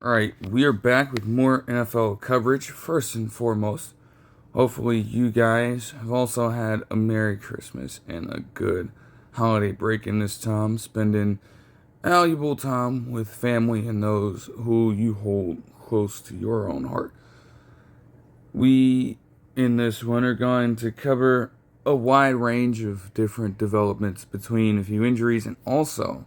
Alright, we are back with more NFL coverage. First and foremost, hopefully you guys have also had a Merry Christmas and a good holiday break in this time, spending valuable time with family and those who you hold close to your own heart. We, in this one, are going to cover a wide range of different developments between a few injuries and also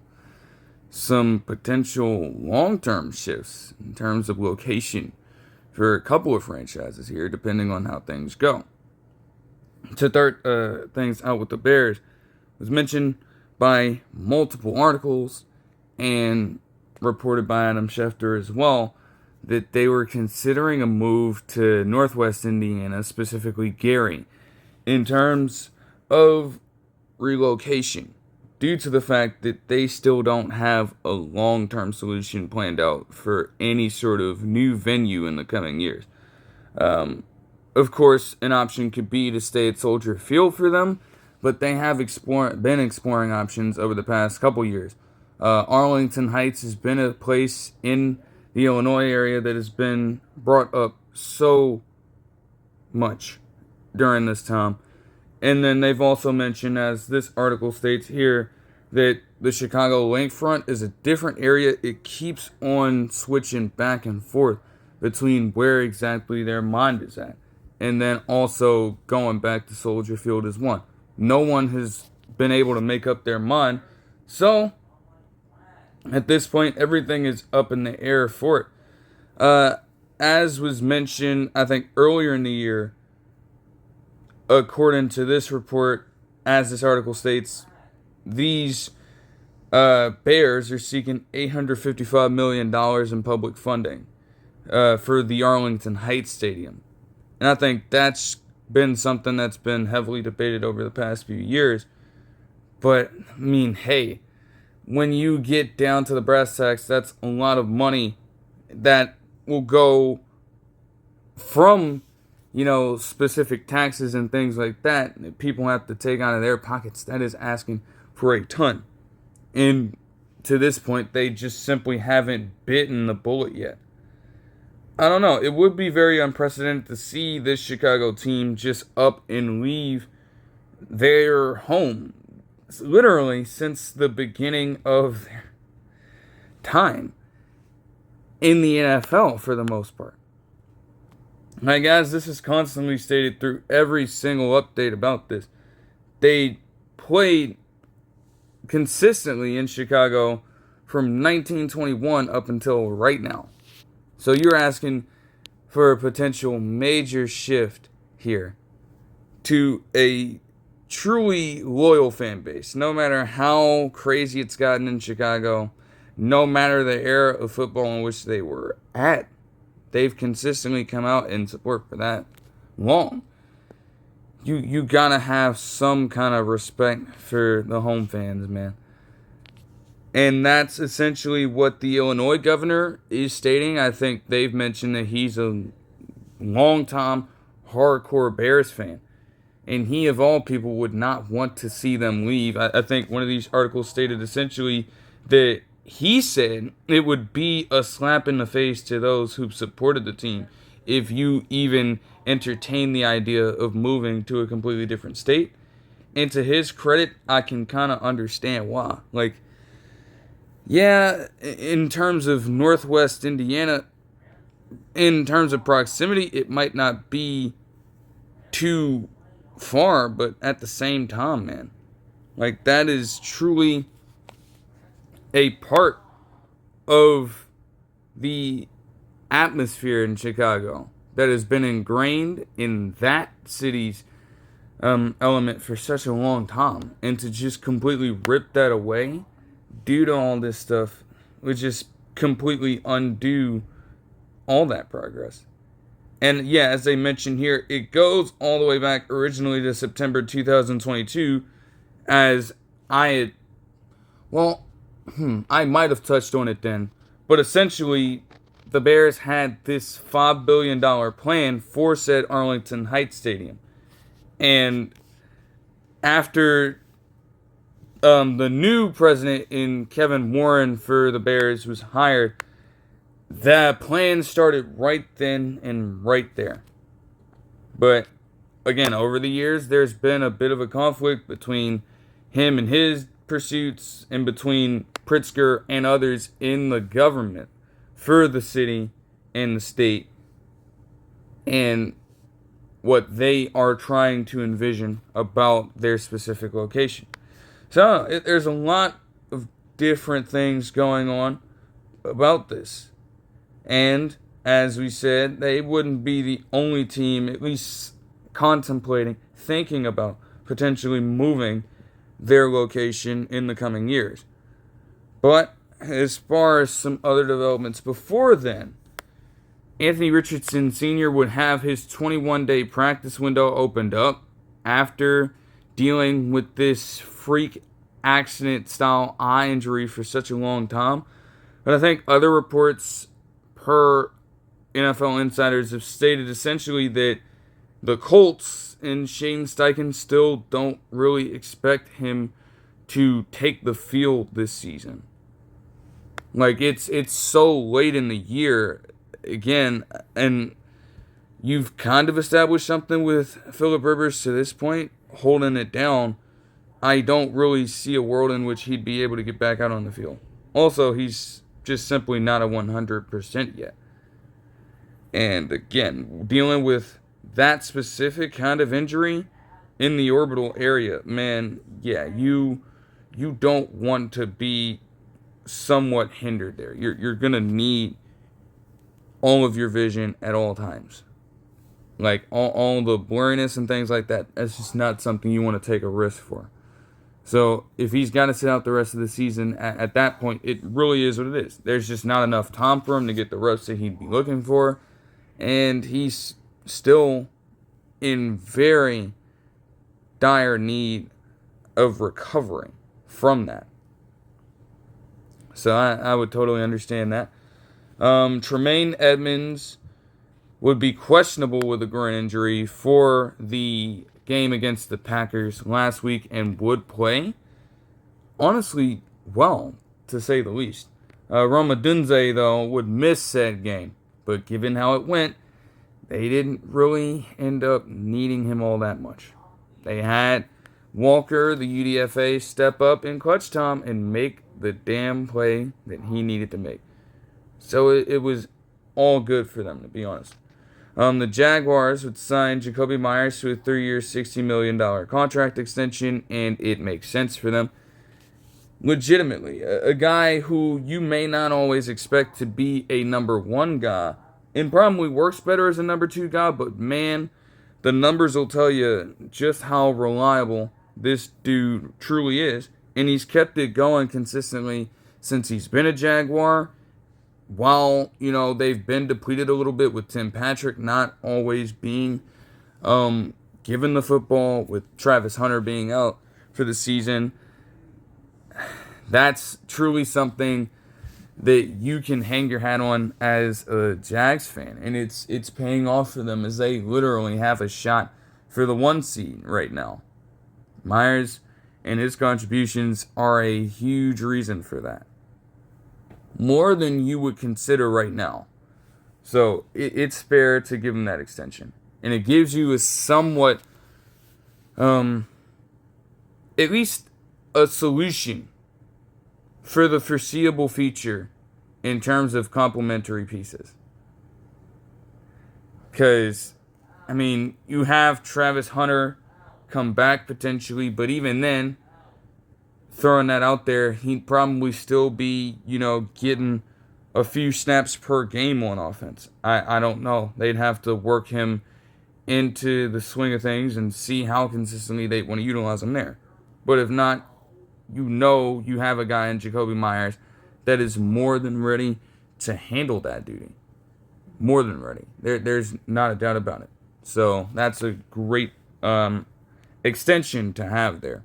some potential long-term shifts in terms of location for a couple of franchises here, depending on how things go. To start things out with the Bears, was mentioned by multiple articles and reported by Adam Schefter as well that they were considering a move to Northwest Indiana, specifically Gary, in terms of relocation, due to the fact that they still don't have a long-term solution planned out for any sort of new venue in the coming years. Of course, an option could be to stay at Soldier Field for them, but they have been exploring options over the past couple years. Arlington Heights has been a place in the Illinois area that has been brought up so much during this time. And then they've also mentioned, as this article states here, that the Chicago lakefront is a different area. It keeps on switching back and forth between where exactly their mind is at. And then also going back to Soldier Field as one. No one has been able to make up their mind. So, at this point, everything is up in the air for it. As was mentioned, I think, earlier in the year, according to this report, as this article states, these Bears are seeking $855 million in public funding for the Arlington Heights Stadium. And I think that's been something that's been heavily debated over the past few years. But, I mean, hey, when you get down to the brass tacks, that's a lot of money that will go from, specific taxes and things like that people have to take out of their pockets. That is asking for a ton. And to this point, they just simply haven't bitten the bullet yet. I don't know. It would be very unprecedented to see this Chicago team just up and leave their home, literally since the beginning of their time in the NFL for the most part. Now, guys, this is constantly stated through every single update about this. They played consistently in Chicago from 1921 up until right now. So you're asking for a potential major shift here to a truly loyal fan base. No matter how crazy it's gotten in Chicago, no matter the era of football in which they were at, they've consistently come out in support for that long. You gotta have some kind of respect for the home fans, man. And that's essentially what the Illinois governor is stating. I think they've mentioned that he's a long-time hardcore Bears fan. And he, of all people, would not want to see them leave. I think one of these articles stated essentially that he said it would be a slap in the face to those who've supported the team if you even entertain the idea of moving to a completely different state. And to his credit, I can kind of understand why. Yeah, in terms of Northwest Indiana, in terms of proximity, it might not be too far, but at the same time, man, that is truly a part of the atmosphere in Chicago that has been ingrained in that city's element for such a long time. And to just completely rip that away due to all this stuff would just completely undo all that progress. And yeah, as they mentioned here, it goes all the way back originally to September 2022, as I might have touched on it then, but essentially the Bears had this $5 billion plan for said Arlington Heights Stadium. And after the new president in Kevin Warren for the Bears was hired, the plan started right then and right there. But again, over the years, there's been a bit of a conflict between him and his pursuits and between Pritzker and others in the government for the city and the state and what they are trying to envision about their specific location. So there's a lot of different things going on about this. And as we said, they wouldn't be the only team, at least contemplating, thinking about potentially moving their location in the coming years. But as far as some other developments before then, Anthony Richardson Sr. would have his 21-day practice window opened up after dealing with this freak accident-style eye injury for such a long time. But I think other reports per NFL insiders have stated essentially that the Colts and Shane Steichen still don't really expect him to take the field this season. Like, it's so late in the year, again, and you've kind of established something with Phillip Rivers to this point, holding it down. I don't really see a world in which he'd be able to get back out on the field. Also, he's just simply not a 100% yet. And again, dealing with that specific kind of injury in the orbital area, man, yeah, you don't want to be somewhat hindered there. You're going to need all of your vision at all times. Like, all the blurriness and things like that, that's just not something you want to take a risk for. So, if he's got to sit out the rest of the season, at that point, it really is what it is. There's just not enough time for him to get the reps that he'd be looking for. And he's still in very dire need of recovering from that. So, I would totally understand that. Tremaine Edmunds would be questionable with a groin injury for the game against the Packers last week and would play, honestly, well, to say the least. Odunze, though, would miss said game, but given how it went, they didn't really end up needing him all that much. They had Walker, the UDFA, step up in clutch time and make the damn play that he needed to make. So it was all good for them, to be honest. The Jaguars would sign Jakobi Meyers to a 3-year, $60 million contract extension, and it makes sense for them. Legitimately, a guy who you may not always expect to be a number one guy, and probably works better as a number two guy, but man, the numbers will tell you just how reliable this dude truly is, and he's kept it going consistently since he's been a Jaguar. While, they've been depleted a little bit with Tim Patrick not always being given the football, with Travis Hunter being out for the season, that's truly something that you can hang your hat on as a Jags fan. And it's paying off for them as they literally have a shot for the 1 seed right now. Myers and his contributions are a huge reason for that. More than you would consider right now. So it's fair to give him that extension. And it gives you a somewhat, at least a solution for the foreseeable future in terms of complementary pieces. Because, you have Travis Hunter come back potentially, but even then, throwing that out there, he'd probably still be, getting a few snaps per game on offense. I don't know. They'd have to work him into the swing of things and see how consistently they want to utilize him there. But if not, you have a guy in Jakobi Meyers that is more than ready to handle that duty. More than ready. There's not a doubt about it. So that's a great extension to have there.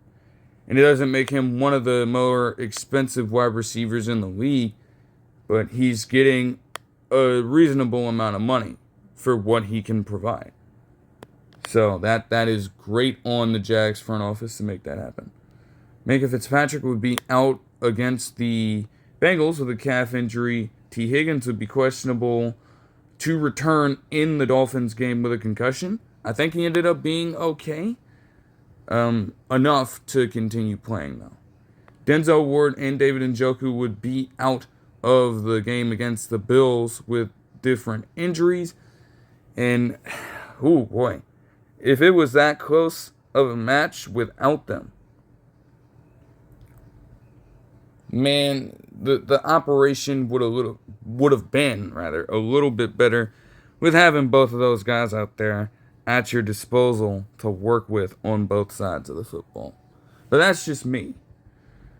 And it doesn't make him one of the more expensive wide receivers in the league, but he's getting a reasonable amount of money for what he can provide. So that is great on the Jags front office to make that happen. Minkah Fitzpatrick would be out against the Bengals with a calf injury T. Higgins would be questionable to return in the Dolphins game with a concussion. I think he ended up being okay. Enough to continue playing, though. Denzel Ward and David Njoku would be out of the game against the Bills with different injuries. And, oh boy, if it was that close of a match without them, man, the operation would have been a little bit better with having both of those guys out there at your disposal to work with on both sides of the football. But that's just me.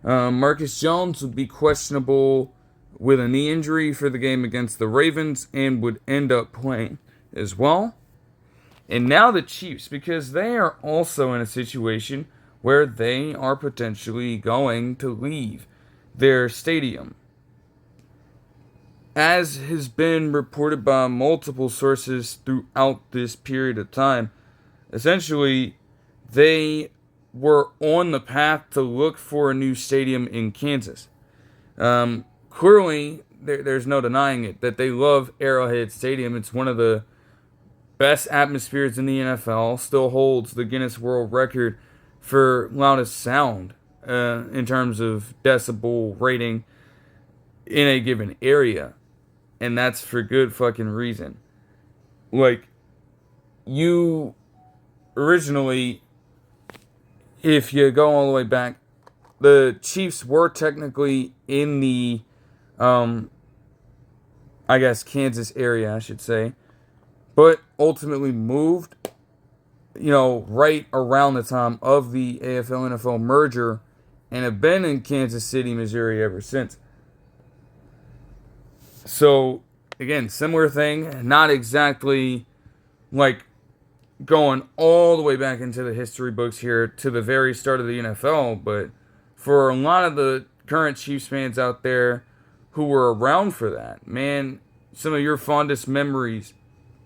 Marcus Jones would be questionable with a knee injury for the game against the Ravens and would end up playing as well. And now the Chiefs, because they are also in a situation where they are potentially going to leave their stadium. As has been reported by multiple sources throughout this period of time, essentially, they were on the path to look for a new stadium in Kansas. Clearly, there's no denying it, that they love Arrowhead Stadium. It's one of the best atmospheres in the NFL, still holds the Guinness World Record for loudest sound in terms of decibel rating in a given area. And that's for good fucking reason. Like, you originally, if you go all the way back, the Chiefs were technically in the, Kansas area, I should say, but ultimately moved, right around the time of the AFL-NFL merger and have been in Kansas City, Missouri ever since. So, again, similar thing, not exactly like going all the way back into the history books here to the very start of the NFL, but for a lot of the current Chiefs fans out there who were around for that, man, some of your fondest memories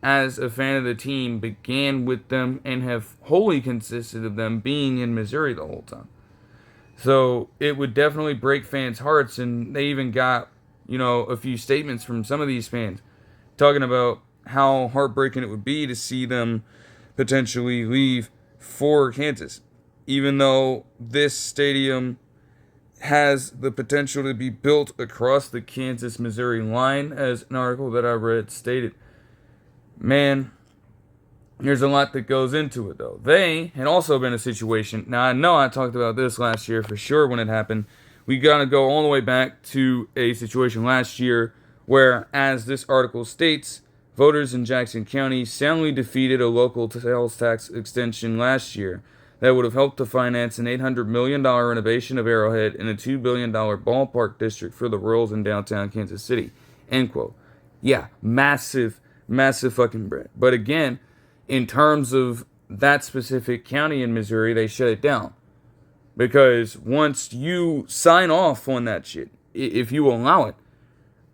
as a fan of the team began with them and have wholly consisted of them being in Missouri the whole time. So it would definitely break fans' hearts, and they even got a few statements from some of these fans talking about how heartbreaking it would be to see them potentially leave for Kansas. Even though this stadium has the potential to be built across the Kansas-Missouri line, as an article that I read stated. Man, there's a lot that goes into it, though. They had also been in a situation. Now, I know I talked about this last year for sure when it happened. We got to go all the way back to a situation last year where, as this article states, voters in Jackson County soundly defeated a local sales tax extension last year that would have helped to finance an $800 million renovation of Arrowhead and a $2 billion ballpark district for the Royals in downtown Kansas City. End quote. Yeah, massive fucking bread. But again, in terms of that specific county in Missouri, they shut it down. Because once you sign off on that shit, if you allow it,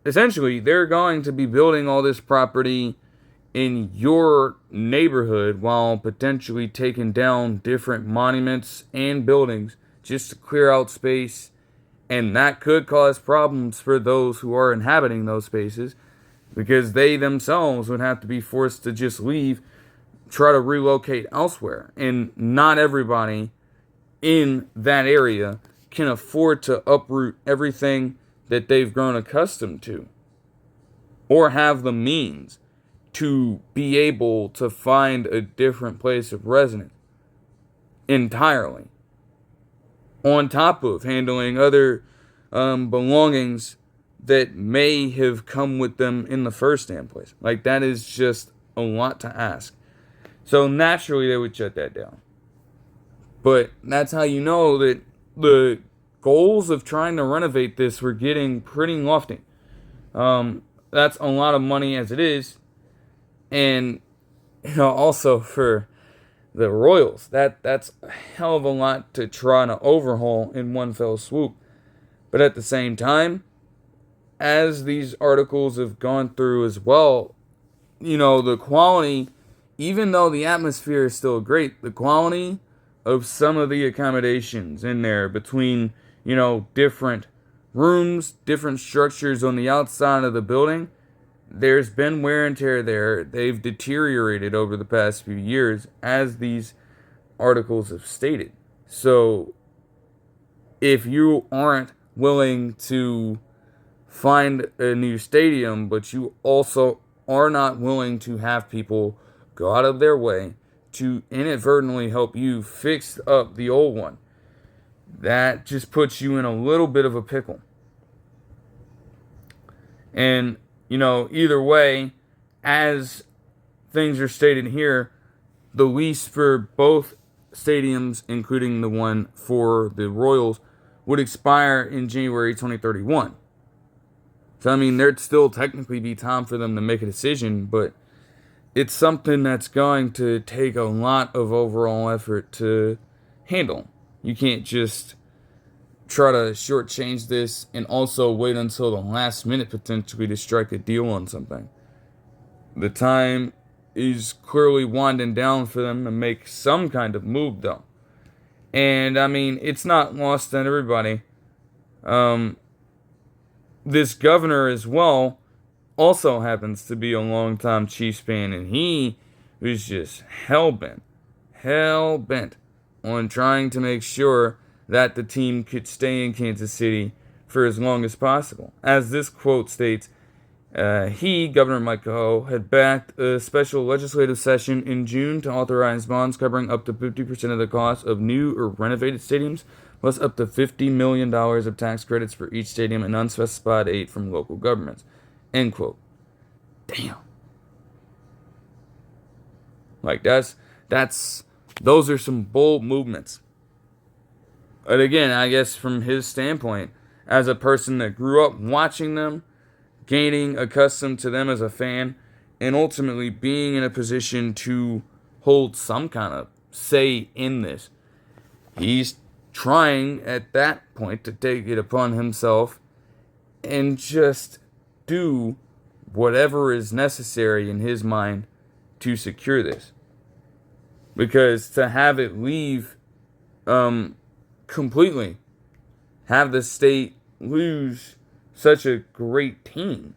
essentially they're going to be building all this property in your neighborhood while potentially taking down different monuments and buildings just to clear out space. And that could cause problems for those who are inhabiting those spaces, because they themselves would have to be forced to just leave, try to relocate elsewhere. And not everybody in that area can afford to uproot everything that they've grown accustomed to, or have the means to be able to find a different place of residence entirely, on top of handling other belongings that may have come with them in the first damn place. Like, that is just a lot to ask. So naturally they would shut that down. But that's how you know that the goals of trying to renovate this were getting pretty lofty. That's a lot of money as it is. And, also for the Royals, that's a hell of a lot to try to overhaul in one fell swoop. But at the same time, as these articles have gone through as well, the quality, even though the atmosphere is still great, the quality of some of the accommodations in there between, different rooms, different structures on the outside of the building. There's been wear and tear there. They've deteriorated over the past few years, as these articles have stated. So, if you aren't willing to find a new stadium, but you also are not willing to have people go out of their way to inadvertently help you fix up the old one, that just puts you in a little bit of a pickle. And, either way, as things are stated here, the lease for both stadiums, including the one for the Royals, would expire in January 2031. So, there'd still technically be time for them to make a decision, but it's something that's going to take a lot of overall effort to handle. You can't just try to shortchange this and also wait until the last minute potentially to strike a deal on something. The time is clearly winding down for them to make some kind of move, though. And, it's not lost on everybody. This governor as well also happens to be a longtime Chiefs fan, and he was just hell-bent on trying to make sure that the team could stay in Kansas City for as long as possible. As this quote states, Governor Mike Ho, had backed a special legislative session in June to authorize bonds covering up to 50% of the cost of new or renovated stadiums, plus up to $50 million of tax credits for each stadium and unspecified aid from local governments. End quote. Damn. Those are some bold movements. But again, I guess from his standpoint, as a person that grew up watching them, gaining accustomed to them as a fan, and ultimately being in a position to hold some kind of say in this, he's trying at that point to take it upon himself and just do whatever is necessary in his mind to secure this. Because to have it leave completely, have the state lose such a great team,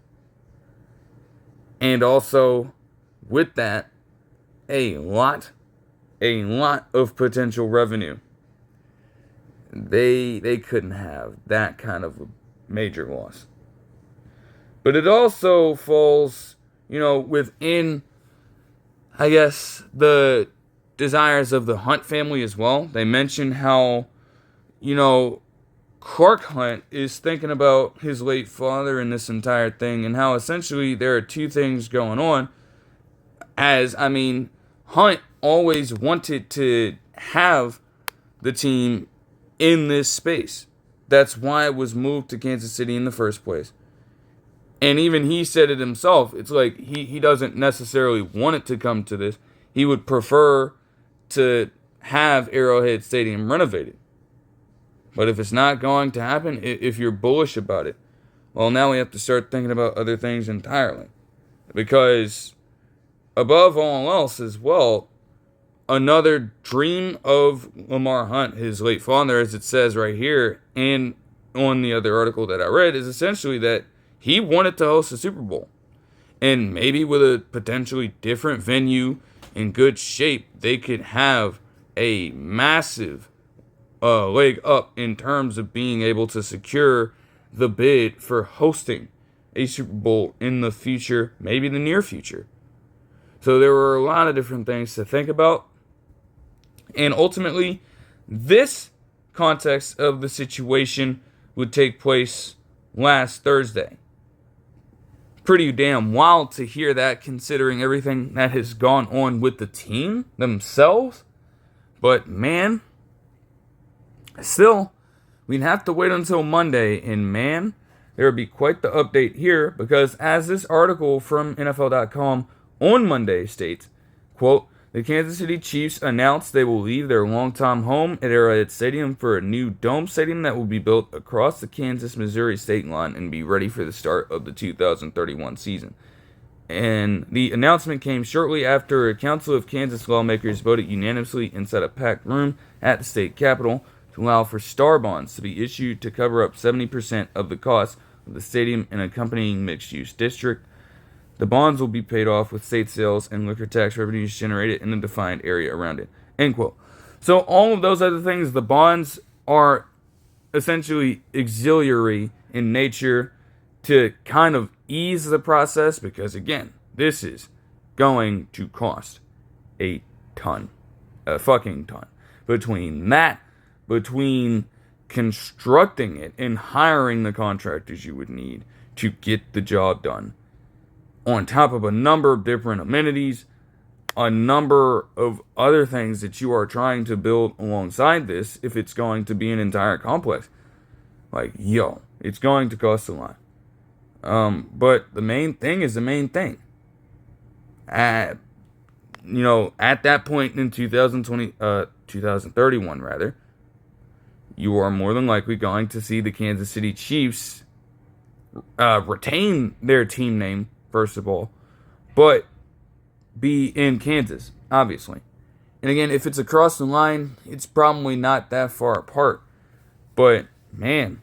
and also with that, a lot of potential revenue. They couldn't have that kind of a major loss. But it also falls, within, I guess, the desires of the Hunt family as well. They mention how, Clark Hunt is thinking about his late father in this entire thing, and how essentially there are two things going on. Hunt always wanted to have the team in this space. That's why it was moved to Kansas City in the first place. And even he said it himself. It's like he doesn't necessarily want it to come to this. He would prefer to have Arrowhead Stadium renovated. But if it's not going to happen, if you're bullish about it, well, now we have to start thinking about other things entirely. Because above all else as well, another dream of Lamar Hunt, his late father, as it says right here, and on the other article that I read, is essentially that he wanted to host a Super Bowl. And maybe with a potentially different venue in good shape, they could have a massive leg up in terms of being able to secure the bid for hosting a Super Bowl in the future, maybe the near future. So there were a lot of different things to think about. And ultimately, this context of the situation would take place last Thursday. Pretty damn wild to hear that, considering everything that has gone on with the team themselves. But man, still, we'd have to wait until Monday, and man, there would be quite the update here, because as this article from NFL.com on Monday states, quote, the Kansas City Chiefs announced they will leave their longtime home at Arrowhead Stadium for a new dome stadium that will be built across the Kansas-Missouri state line and be ready for the start of the 2031 season. And the announcement came shortly after a council of Kansas lawmakers voted unanimously inside a packed room at the state capitol to allow for star bonds to be issued to cover up 70% of the cost of the stadium and accompanying mixed-use district. The bonds will be paid off with state sales and liquor tax revenues generated in a defined area around it. End quote. So all of those other things, the bonds are essentially auxiliary in nature to kind of ease the process because, again, this is going to cost a ton. A fucking ton. Between constructing it and hiring the contractors you would need to get the job done, on top of a number of different amenities, a number of other things that you are trying to build alongside this, if it's going to be an entire complex. Like, it's going to cost a lot. But the main thing is the main thing. At that point in 2031 rather, you are more than likely going to see the Kansas City Chiefs retain their team name, first of all, but be in Kansas, obviously. And again, if it's across the line, it's probably not that far apart. But, man,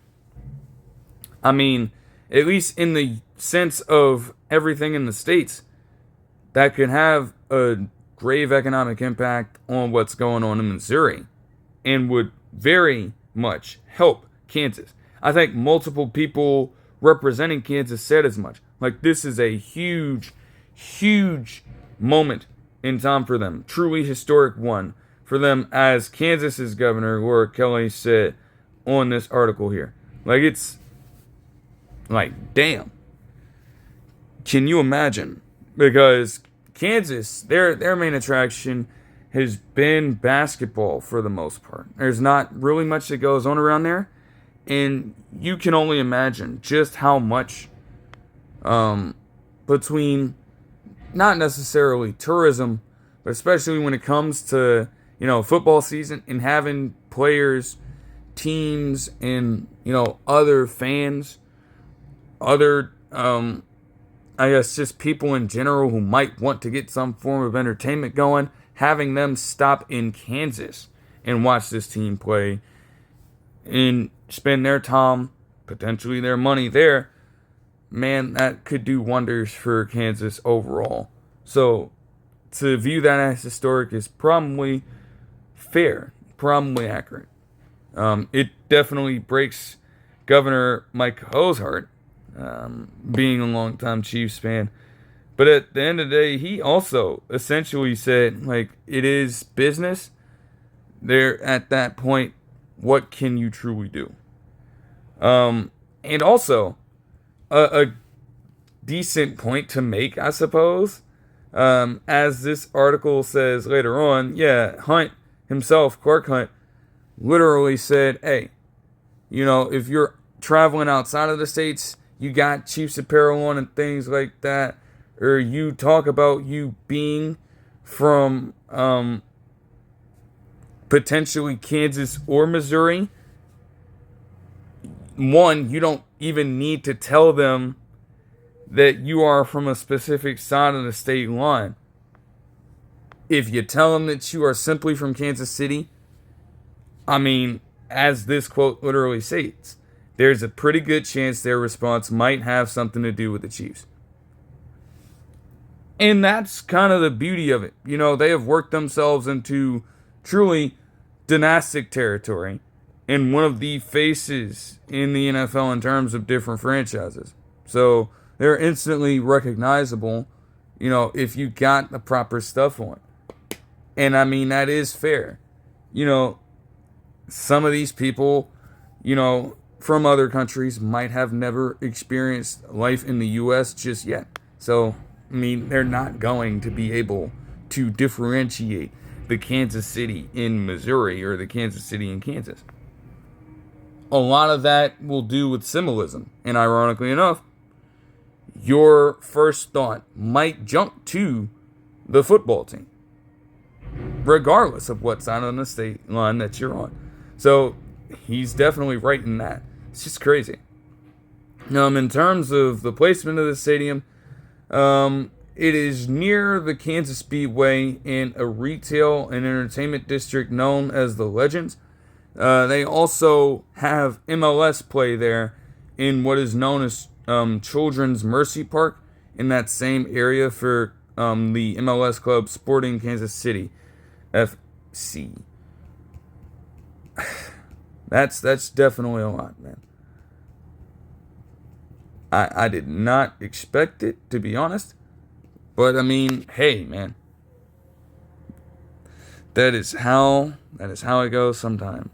I mean, at least in the sense of everything in the States, that could have a grave economic impact on what's going on in Missouri and would very much help Kansas. I think multiple people representing Kansas said as much. Like, this is a huge, huge moment in time for them. Truly historic one for them, as Kansas's governor, Laura Kelly, said on this article here. Like, it's like, damn. Can you imagine? Because Kansas, their main attraction has been basketball for the most part. There's not really much that goes on around there. And you can only imagine just how much between not necessarily tourism, but especially when it comes to, football season and having players, teams, and, other fans, other, I guess just people in general who might want to get some form of entertainment going, having them stop in Kansas and watch this team play and spend their time, potentially their money there, man, that could do wonders for Kansas overall. So, to view that as historic is probably fair, probably accurate. It definitely breaks Governor Mike Ho's heart, being a longtime Chiefs fan. But at the end of the day, he also essentially said, like, it is business. They're at that point, what can you truly do? And also, a decent point to make, I suppose, as this article says later on, Hunt himself, Clark Hunt, literally said, hey, if you're traveling outside of the States, you got Chiefs apparel on and things like that, or you talk about you being from potentially Kansas or Missouri, one, you don't even need to tell them that you are from a specific side of the state line. If you tell them that you are simply from Kansas City, I mean, as this quote literally states, there's a pretty good chance their response might have something to do with the Chiefs. And that's kind of the beauty of it. They have worked themselves into truly dynastic territory and one of the faces in the NFL in terms of different franchises. So they're instantly recognizable, if you got the proper stuff on. And I mean, that is fair. Some of these people, from other countries might have never experienced life in the U.S. just yet. So, I mean, they're not going to be able to differentiate the Kansas City in Missouri or the Kansas City in Kansas. A lot of that will do with symbolism. And ironically enough, your first thought might jump to the football team, regardless of what side on the state line that you're on. So he's definitely right in that. It's just crazy. In terms of the placement of the stadium, it is near the Kansas Speedway in a retail and entertainment district known as the Legends. They also have MLS play there in what is known as Children's Mercy Park in that same area for the MLS club Sporting Kansas City FC. That's definitely a lot, man. I did not expect it, to be honest. But I mean, hey, man. That is how it goes sometimes.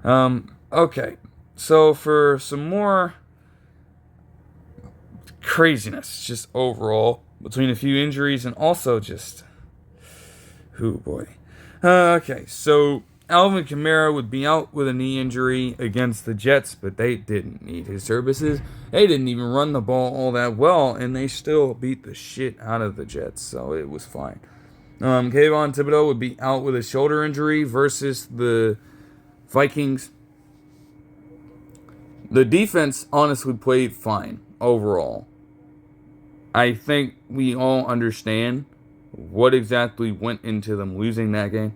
Okay. So for some more craziness, just overall, between a few injuries and also just, oh boy. Okay, so Alvin Kamara would be out with a knee injury against the Jets, but they didn't need his services. They didn't even run the ball all that well, and they still beat the shit out of the Jets, so it was fine. Kayvon Thibodeaux would be out with a shoulder injury versus the Vikings. The defense honestly played fine overall. I think we all understand what exactly went into them losing that game.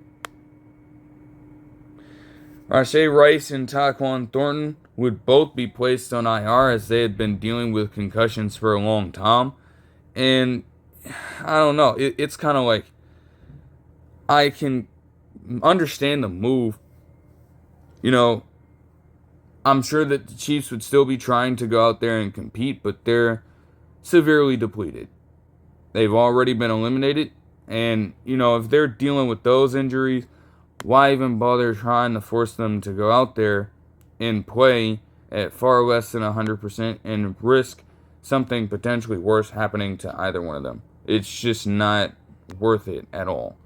Rashee Rice and Tyquan Thornton would both be placed on IR as they had been dealing with concussions for a long time. And I don't know, it's kind of like I can understand the move. You know, I'm sure that the Chiefs would still be trying to go out there and compete, but they're severely depleted. They've already been eliminated. And, you know, if they're dealing with those injuries, why even bother trying to force them to go out there and play at far less than 100% and risk something potentially worse happening to either one of them? It's just not worth it at all.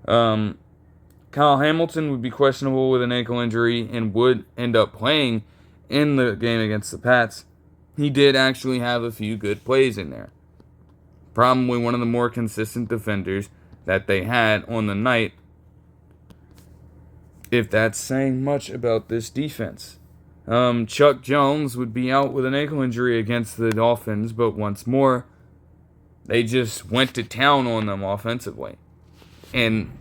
Kyle Hamilton would be questionable with an ankle injury and would end up playing in the game against the Pats. He did actually have a few good plays in there. Probably one of the more consistent defenders that they had on the night, if that's saying much about this defense. Chuck Jones would be out with an ankle injury against the Dolphins, but once more, they just went to town on them offensively. And,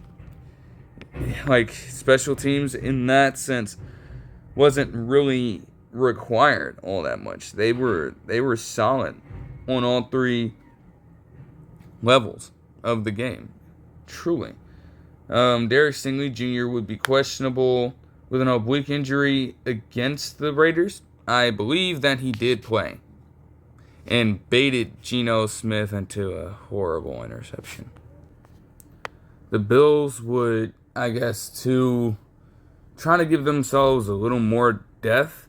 like, special teams in that sense wasn't really required all that much. They were solid on all three levels of the game. Truly. Stingley Jr. would be questionable with an oblique injury against the Raiders. I believe that he did play and baited Geno Smith into a horrible interception. The Bills would, I guess, to try to give themselves a little more depth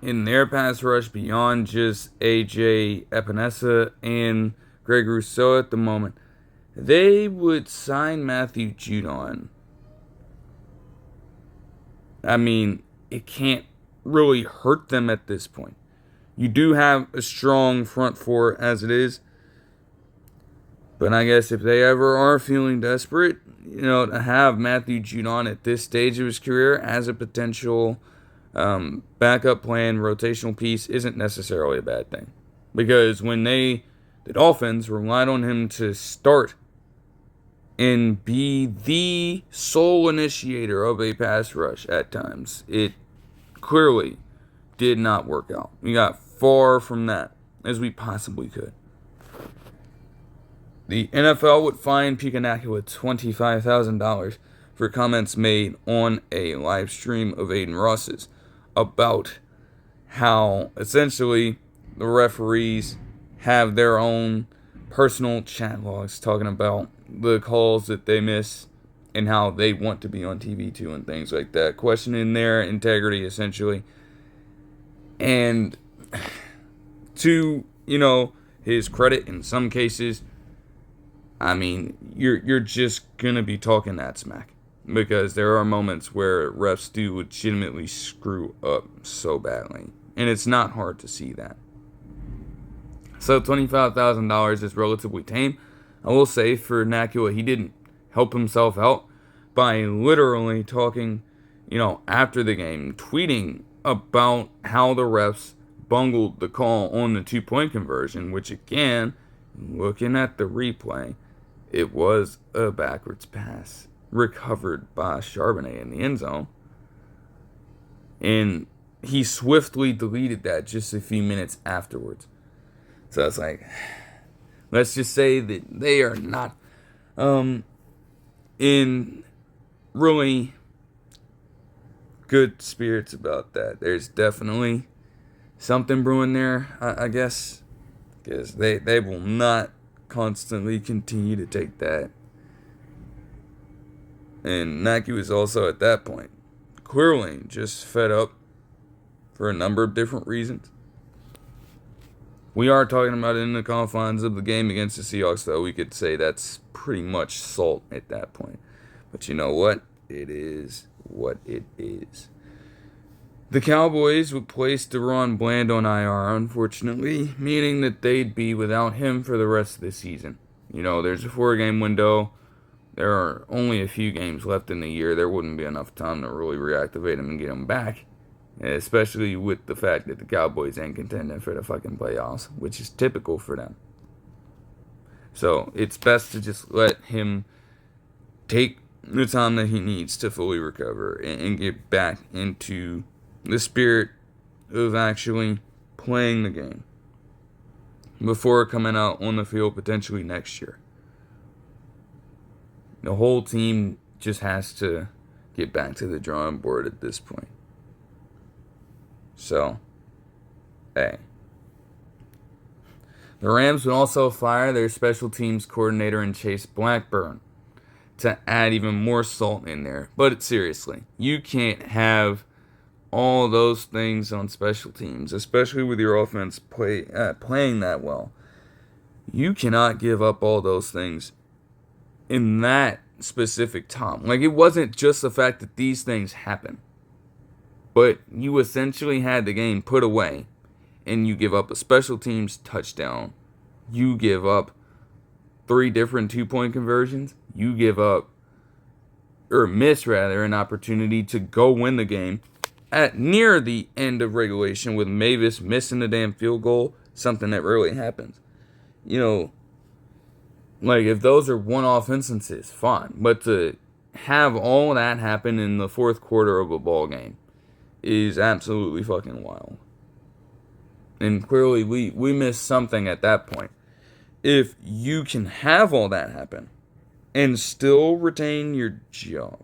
in their pass rush beyond just A.J. Epinesa and Greg Rousseau at the moment, they would sign Matthew Judon. I mean, it can't really hurt them at this point. You do have a strong front four as it is. But I guess if they ever are feeling desperate, you know, to have Matthew Judon at this stage of his career as a potential backup plan, rotational piece, isn't necessarily a bad thing. Because when the Dolphins relied on him to start and be the sole initiator of a pass rush at times, it clearly did not work out. We got far from that as we possibly could. The NFL would fine Puka Nacua $25,000 for comments made on a live stream of Aiden Ross's about how essentially the referees have their own personal chat logs talking about the calls that they miss and how they want to be on TV too and things like that, questioning their integrity essentially. And to, you know, his credit, in some cases, I mean, you're just going to be talking that smack. Because there are moments where refs do legitimately screw up so badly. And it's not hard to see that. So $25,000 is relatively tame. I will say for Nacua, he didn't help himself out by literally talking, you know, after the game, tweeting about how the refs bungled the call on the 2-point conversion, which again, looking at the replay, it was a backwards pass recovered by Charbonnet in the end zone. And he swiftly deleted that just a few minutes afterwards. So it's like, let's just say that they are not in really good spirits about that. There's definitely something brewing there, I guess, because they will not constantly continue to take that. And Nike was also at that point clearly just fed up for a number of different reasons. We are talking about it in the confines of the game against the Seahawks, though. We could say that's pretty much salt at that point. But you know what? It is what it is. The Cowboys would place DaRon Bland on IR, unfortunately, meaning that they'd be without him for the rest of the season. You know, there's a 4-game window. There are only a few games left in the year. There wouldn't be enough time to really reactivate him and get him back. Especially with the fact that the Cowboys ain't contending for the fucking playoffs, which is typical for them. So it's best to just let him take the time that he needs to fully recover and get back into the spirit of actually playing the game before coming out on the field potentially next year. The whole team just has to get back to the drawing board at this point. So, hey. The Rams would also fire their special teams coordinator in Chase Blackburn to add even more salt in there. But seriously, you can't have all those things on special teams, especially with your offense playing that well. You cannot give up all those things in that specific time. Like, it wasn't just the fact that these things happen, but you essentially had the game put away, and you give up a special teams touchdown. You give up 3 different 2-point conversions. You give up, or miss rather, an opportunity to go win the game at near the end of regulation with Mavis missing the damn field goal, something that rarely happens. You know, like, if those are one-off instances, fine. But to have all that happen in the fourth quarter of a ball game is absolutely fucking wild. And clearly we missed something at that point. If you can have all that happen and still retain your job.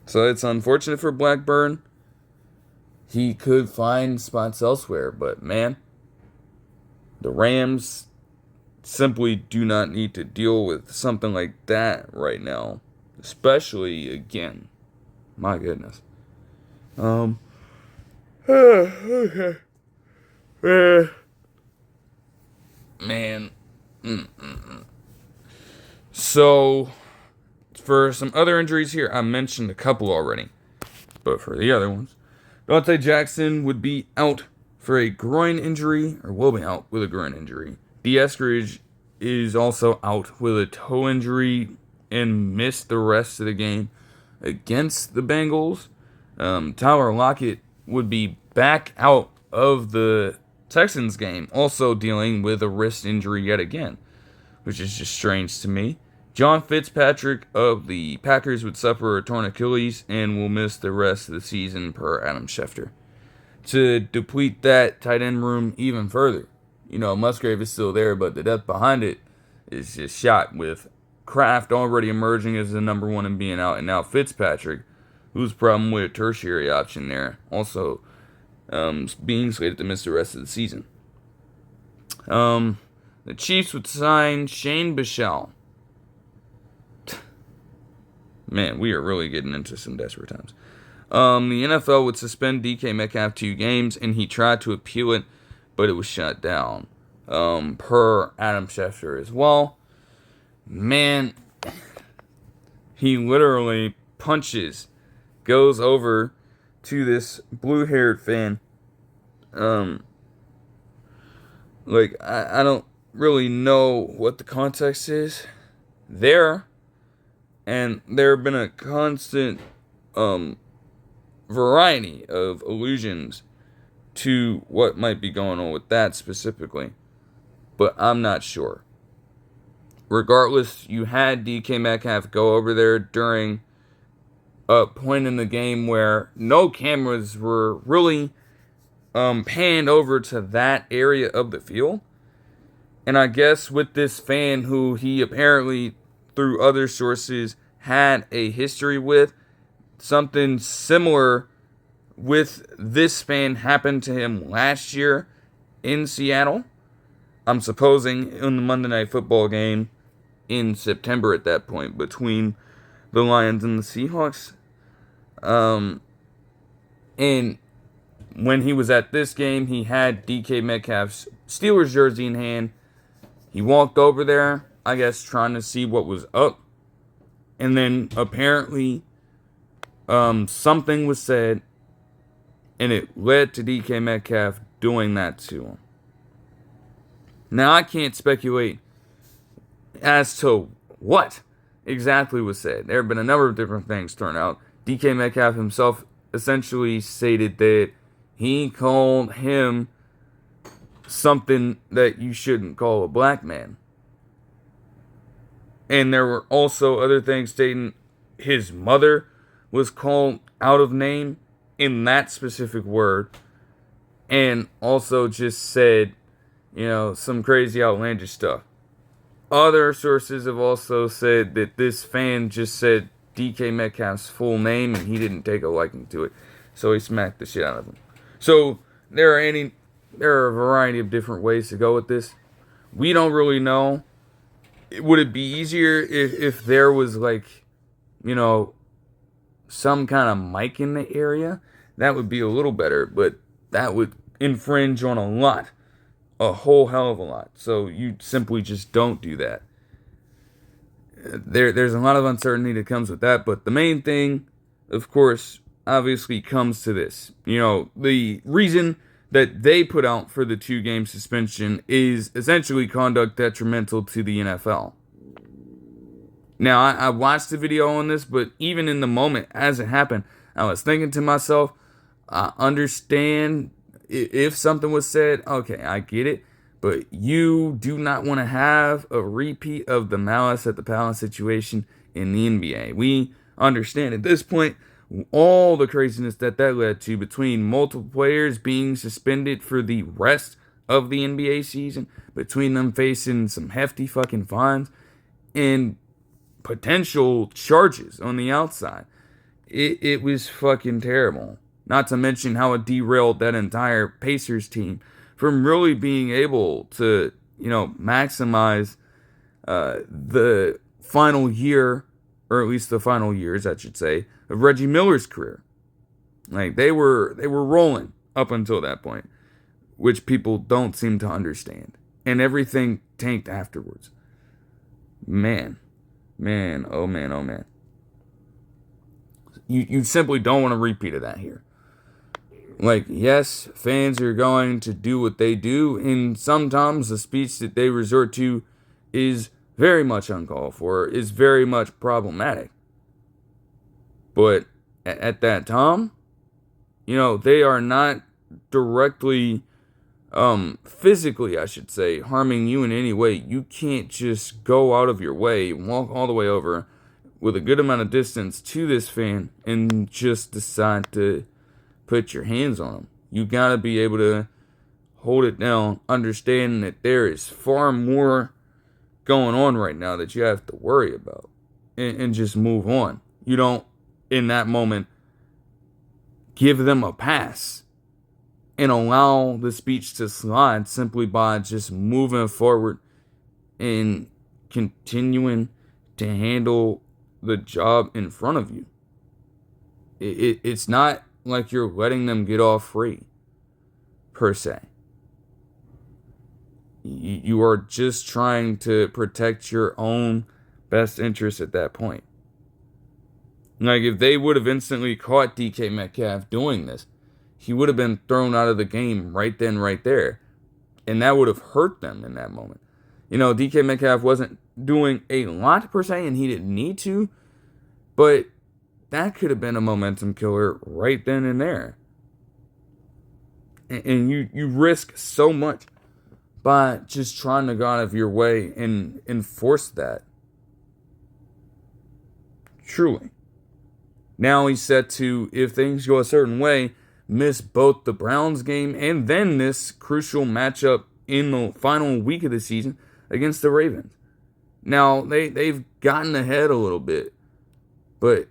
So it's unfortunate for Blackburn. He could find spots elsewhere, but man, the Rams simply do not need to deal with something like that right now. Especially, again, my goodness. Okay. Man. So, for some other injuries here, I mentioned a couple already. But for the other ones, Donte Jackson would be out for a groin injury, or will be out with a groin injury. Dee Eskridge is also out with a toe injury and missed the rest of the game against the Bengals. Tyler Lockett would be back out of the Texans game, also dealing with a wrist injury yet again, which is just strange to me. John Fitzpatrick of the Packers would suffer a torn Achilles and will miss the rest of the season per Adam Schefter. To deplete that tight end room even further, you know, Musgrave is still there, but the depth behind it is just shot, with Kraft already emerging as the number one and being out, and now Fitzpatrick, who's probably a tertiary option there, also being slated to miss the rest of the season. The Chiefs would sign Shane Buechele. Man, we are really getting into some desperate times. The NFL would suspend DK Metcalf 2 games, and he tried to appeal it, but it was shut down. Per Adam Schefter as well. Man, he literally goes over to this blue-haired fan. I don't really know what the context is there. And there have been a constant variety of allusions to what might be going on with that specifically. But I'm not sure. Regardless, you had DK Metcalf go over there during a point in the game where no cameras were really panned over to that area of the field. And I guess with this fan who he apparently, through other sources, had a history with, something similar with this fan happened to him last year in Seattle. I'm supposing in the Monday Night Football game in September at that point between the Lions and the Seahawks. And when he was at this game, he had DK Metcalf's Steelers jersey in hand. He walked over there, I guess, trying to see what was up. And then apparently something was said, and it led to DK Metcalf doing that to him. Now, I can't speculate as to what exactly was said. There have been a number of different things thrown out. DK Metcalf himself essentially stated that he called him something that you shouldn't call a black man. And there were also other things stating his mother was called out of name in that specific word. And also just said, some crazy outlandish stuff. Other sources have also said that this fan just said DK Metcalf's full name and he didn't take a liking to it. So he smacked the shit out of him. So there are a variety of different ways to go with this. We don't really know. Would it be easier if there was some kind of mic in the area? That would be a little better, but that would infringe on a whole hell of a lot. So you simply just don't do that. There's a lot of uncertainty that comes with that, but the main thing, of course, obviously comes to this. The reason that they put out for the 2-game suspension is essentially conduct detrimental to the NFL. Now, I watched the video on this, but even in the moment as it happened, I was thinking to myself, I understand if something was said, okay, I get it, but you do not want to have a repeat of the Malice at the Palace situation in the NBA. We understand at this point all the craziness that led to, between multiple players being suspended for the rest of the NBA season, between them facing some hefty fucking fines and potential charges on the outside. It was fucking terrible. Not to mention how it derailed that entire Pacers team from really being able to, maximize the final year, or at least the final years, I should say, of Reggie Miller's career. Like, they were rolling up until that point, which people don't seem to understand. And everything tanked afterwards. Man, oh man. You simply don't want a repeat of that here. Like, yes, fans are going to do what they do, and sometimes the speech that they resort to is very much uncalled for, is very much problematic. But at that time, they are not directly, physically, I should say, harming you in any way. You can't just go out of your way, walk all the way over with a good amount of distance to this fan and just decide to put your hands on them. You gotta be able to hold it down, understanding that there is far more going on right now that you have to worry about, and just move on. You don't, in that moment, give them a pass and allow the speech to slide simply by just moving forward and continuing to handle the job in front of you. It's not like you're letting them get off free, per se. You are just trying to protect your own best interest at that point. Like, if they would have instantly caught DK Metcalf doing this, he would have been thrown out of the game right then, right there. And that would have hurt them in that moment. DK Metcalf wasn't doing a lot, per se, and he didn't need to. But that could have been a momentum killer right then and there. And you risk so much by just trying to go out of your way and enforce that. Truly. Now he's set to, if things go a certain way, miss both the Browns game and then this crucial matchup in the final week of the season against the Ravens. Now, they've gotten ahead a little bit, but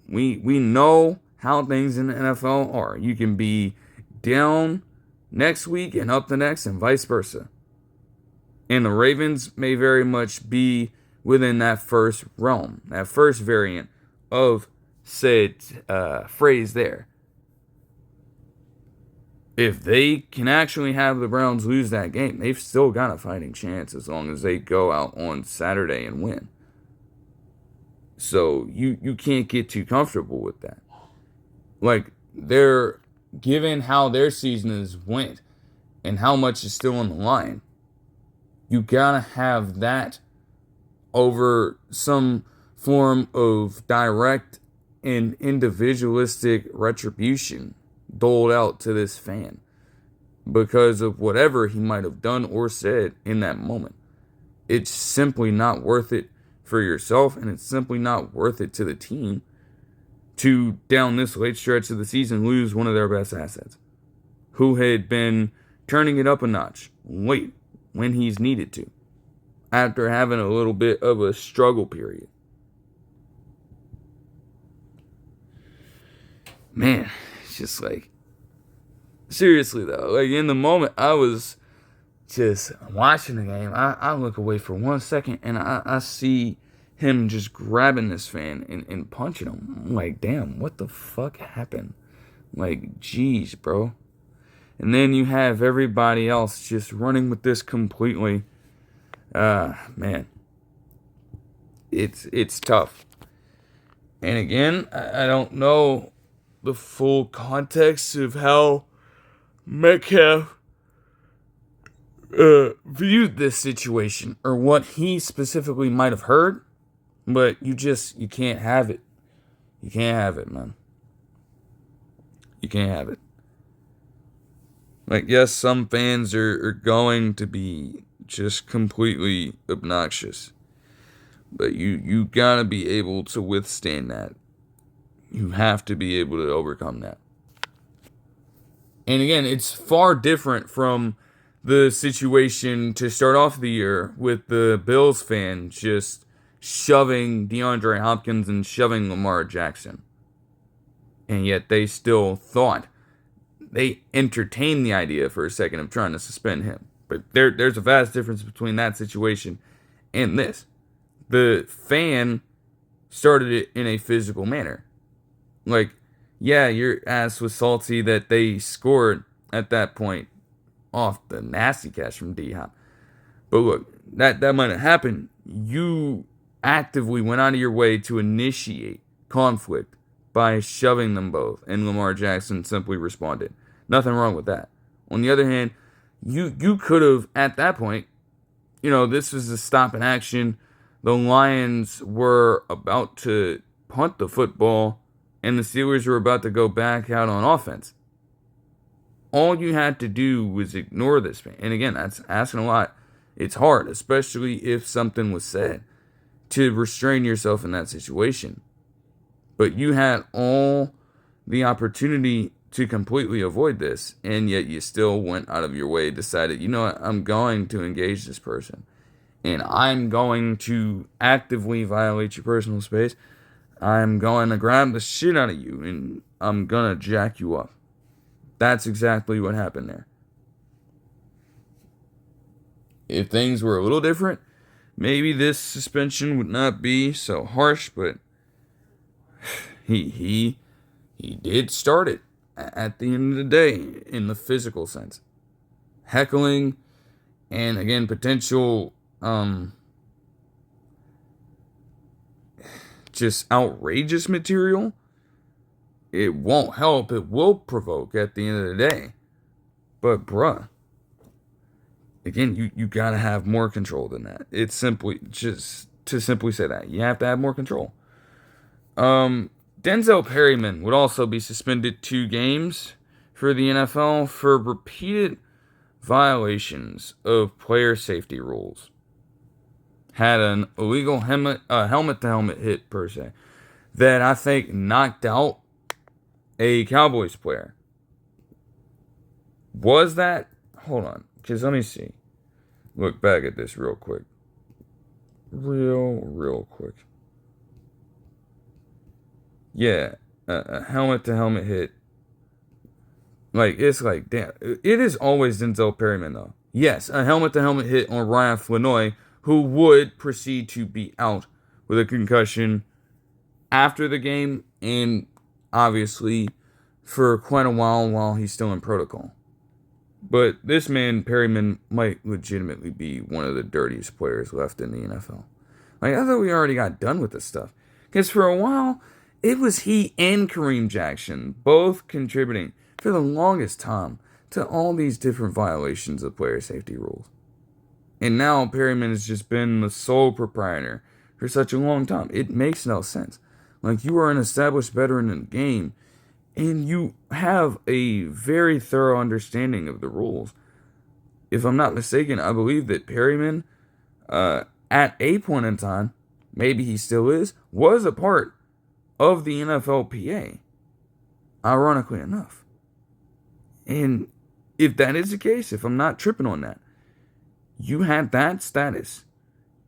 we know how things in the NFL are. You can be down next week and up the next and vice versa. And the Ravens may very much be within that first realm, that first variant of said phrase there. If they can actually have the Browns lose that game, they've still got a fighting chance as long as they go out on Saturday and win. So you can't get too comfortable with that. Like, they're given how their season has went and how much is still on the line, you gotta have that over some form of direct and individualistic retribution doled out to this fan because of whatever he might have done or said in that moment. It's simply not worth it for yourself, and it's simply not worth it to the team to, down this late stretch of the season, lose one of their best assets, who had been turning it up a notch late when he's needed to, after having a little bit of a struggle period. Man, it's just like, seriously though, like in the moment I was just watching the game, I look away for 1 second and I see him just grabbing this fan and punching him. I'm like, damn, what the fuck happened? Like, jeez, bro. And then you have everybody else just running with this completely. Man, it's tough. And again, I don't know the full context of how Metcalf viewed this situation or what he specifically might have heard, but you can't have it. You can't have it, man. You can't have it. Like, yes, some fans are going to be just completely obnoxious, but you gotta be able to withstand that. You have to be able to overcome that. And again, it's far different from the situation to start off the year with the Bills fan just shoving DeAndre Hopkins and shoving Lamar Jackson. And yet they still thought, they entertained the idea for a second of trying to suspend him. But there's a vast difference between that situation and this. The fan started it in a physical manner. Like, yeah, your ass was salty that they scored at that point off the nasty catch from D-Hop. But look, that might have happened. You actively went out of your way to initiate conflict by shoving them both, and Lamar Jackson simply responded. Nothing wrong with that. On the other hand, you could have, at that point, this was a stop in action. The Lions were about to punt the football, and the Steelers were about to go back out on offense. All you had to do was ignore this man. And again, that's asking a lot. It's hard, especially if something was said, to restrain yourself in that situation. But you had all the opportunity to completely avoid this, and yet you still went out of your way, decided, you know what, I'm going to engage this person, and I'm going to actively violate your personal space. I'm going to grab the shit out of you, and I'm going to jack you up. That's exactly what happened there. If things were a little different, maybe this suspension would not be so harsh, but he did start it at the end of the day in the physical sense. Heckling and, again, potential just outrageous material, it won't help. It will provoke at the end of the day. But, bruh, again, you gotta have more control than that. It's simply, just to simply say that, you have to have more control. Denzel Perryman would also be suspended 2 games for the NFL for repeated violations of player safety rules. Had an illegal helmet-to-helmet hit, per se. that I think knocked out a Cowboys player. Was that? Hold on, because let me see. Look back at this real quick. Real quick. Yeah, a helmet-to-helmet hit. Like, it's like, damn. It is always Denzel Perryman, though. Yes, a helmet-to-helmet hit on Ryan Flanoy, who would proceed to be out with a concussion after the game, and obviously for quite a while he's still in protocol. But this man, Perryman, might legitimately be one of the dirtiest players left in the NFL. Like, I thought we already got done with this stuff. Because for a while, it was he and Kareem Jackson both contributing for the longest time to all these different violations of player safety rules. And now Perryman has just been the sole proprietor for such a long time. It makes no sense. Like, you are an established veteran in the game, and you have a very thorough understanding of the rules. If I'm not mistaken, I believe that Perryman, at a point in time, maybe he still is, was a part of the NFLPA. Ironically enough. And if that is the case, if I'm not tripping on that, you had that status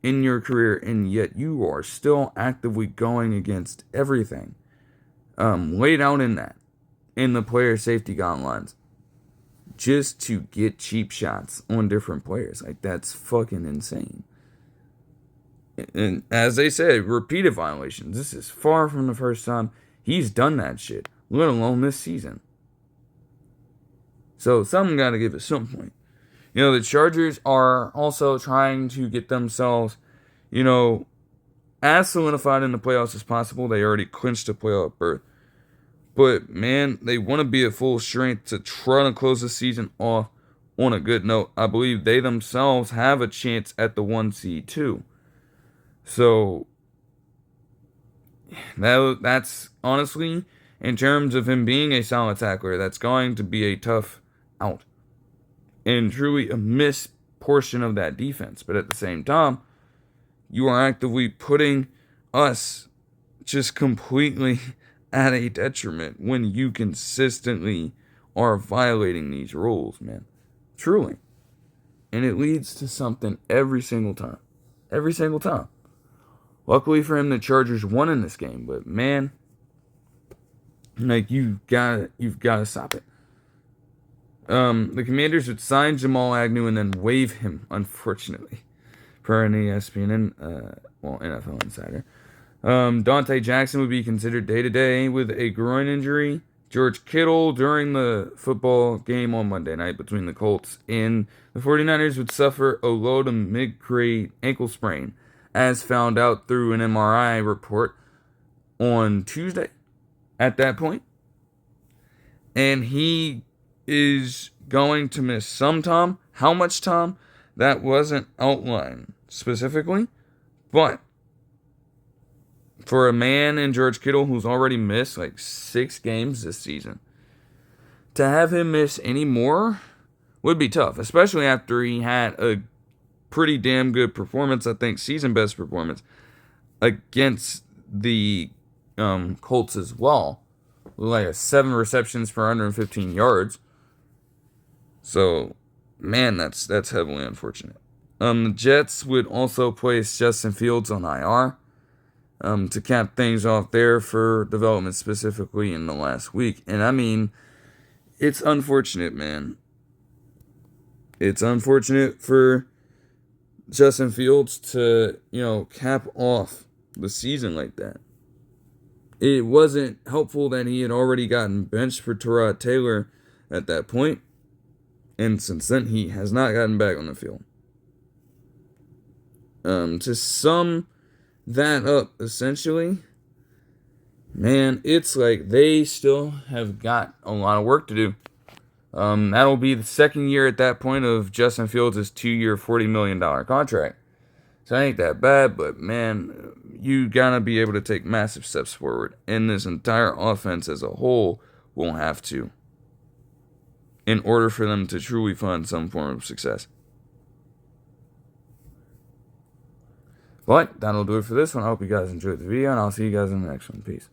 in your career, and yet you are still actively going against everything laid out in the player safety guidelines, just to get cheap shots on different players. Like, that's fucking insane. And as they said, repeated violations. This is far from the first time he's done that shit, let alone this season. So something got to give at some point. You know, the Chargers are also trying to get themselves, you know, as solidified in the playoffs as possible. They already clinched a playoff berth. But, man, they want to be at full strength to try to close the season off on a good note. I believe they themselves have a chance at the 1 seed, too. So, that's honestly, in terms of him being a solid tackler, that's going to be a tough out. And truly a missed portion of that defense. But at the same time, you are actively putting us just completely at a detriment when you consistently are violating these rules, man. Truly. And it leads to something every single time. Every single time. Luckily for him, the Chargers won in this game. But, man, like, you've got to stop it. The Commanders would sign Jamal Agnew and then waive him, unfortunately, per an ESPN NFL Insider. Donte Jackson would be considered day-to-day with a groin injury. George Kittle, during the football game on Monday night between the Colts and the 49ers, would suffer a low to mid-grade ankle sprain, as found out through an MRI report on Tuesday at that point. And he is going to miss some time. How much time? That wasn't outlined specifically. But for a man in George Kittle who's already missed like 6 games this season, to have him miss any more would be tough, especially after he had a pretty damn good performance, I think season best performance, against the Colts as well. Like 7 receptions for 115 yards. So, man, that's heavily unfortunate. The Jets would also place Justin Fields on IR to cap things off there for development specifically in the last week. And I mean, it's unfortunate, man. It's unfortunate for Justin Fields to, cap off the season like that. It wasn't helpful that he had already gotten benched for Tyrod Taylor at that point. And since then, he has not gotten back on the field. To sum that up, essentially, man, it's like they still have got a lot of work to do. That'll be the second year at that point of Justin Fields' 2-year, $40 million contract. So it ain't that bad, but man, you gotta be able to take massive steps forward. And this entire offense as a whole will have to, in order for them to truly find some form of success. But that'll do it for this one. I hope you guys enjoyed the video, and I'll see you guys in the next one. Peace.